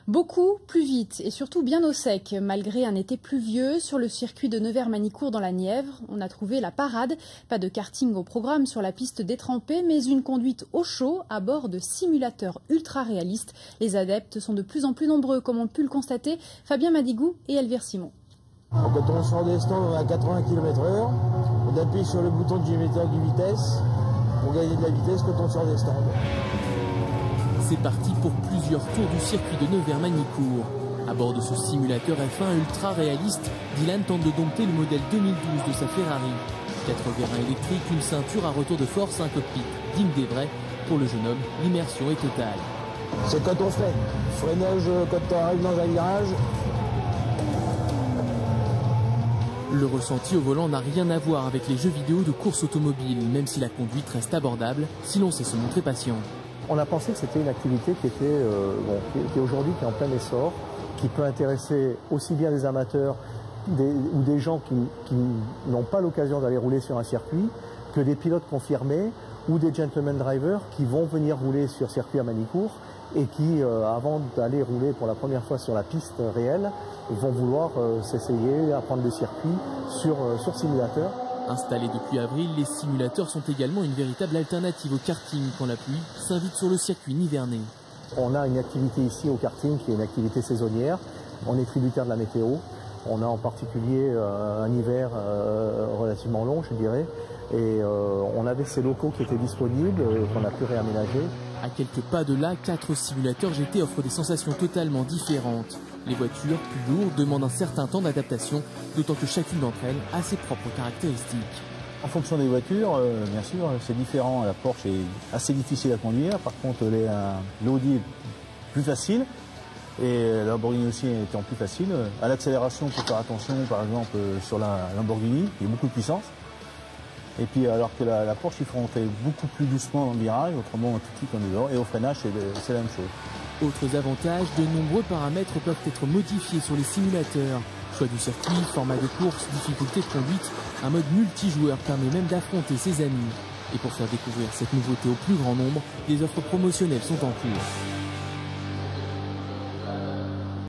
Beaucoup plus vite et surtout bien au sec. Malgré un été pluvieux, sur le circuit de Nevers-Manicourt dans la Nièvre, on a trouvé la parade. Pas de karting au programme sur la piste détrempée, mais une conduite au chaud à bord de simulateurs ultra réalistes. Les adeptes sont de plus en plus nombreux, comme ont pu le constater Fabien Madigou et Elvire Simon. Quand on sort des stands à 80 km/h, on appuie sur le bouton du émetteur de vitesse pour gagner de la vitesse quand on sort des stands. C'est parti pour plusieurs tours du circuit de Nevers-Manicourt. À bord de ce simulateur F1 ultra réaliste, Dylan tente de dompter le modèle 2012 de sa Ferrari. 4 vérins électriques, une ceinture à retour de force, un cockpit digne des vrais. Pour le jeune homme, l'immersion est totale. C'est quand on freine. Freinage quand on arrive dans un virage. Le ressenti au volant n'a rien à voir avec les jeux vidéo de course automobile, même si la conduite reste abordable, si l'on sait se montrer patient. On a pensé que c'était une activité qui est aujourd'hui qui est en plein essor, qui peut intéresser aussi bien des amateurs ou des gens qui n'ont pas l'occasion d'aller rouler sur un circuit, que des pilotes confirmés ou des gentleman drivers qui vont venir rouler sur circuit à Manicourt et qui, avant d'aller rouler pour la première fois sur la piste réelle, vont vouloir s'essayer, apprendre le circuit sur simulateur. Installés depuis avril, les simulateurs sont également une véritable alternative au karting quand la pluie s'invite sur le circuit nivernais. On a une activité ici au karting qui est une activité saisonnière. On est tributaire de la météo. On a en particulier un hiver relativement long, je dirais. Et on avait ces locaux qui étaient disponibles, qu'on a pu réaménager. À quelques pas de là, 4 simulateurs GT offrent des sensations totalement différentes. Les voitures, plus lourdes, demandent un certain temps d'adaptation, d'autant que chacune d'entre elles a ses propres caractéristiques. En fonction des voitures, bien sûr, c'est différent. La Porsche est assez difficile à conduire, par contre l'Audi est plus facile, et la Lamborghini aussi étant plus facile. À l'accélération, il faut faire attention, par exemple, sur la Lamborghini, qui a beaucoup de puissance. Et puis alors que la Porsche, il faut rentrer beaucoup plus doucement dans le virage, autrement tout de suite on est dehors, et au freinage, c'est la même chose. Autres avantages, de nombreux paramètres peuvent être modifiés sur les simulateurs. Choix du circuit, format de course, difficulté de conduite, un mode multijoueur permet même d'affronter ses amis. Et pour faire découvrir cette nouveauté au plus grand nombre, des offres promotionnelles sont en cours.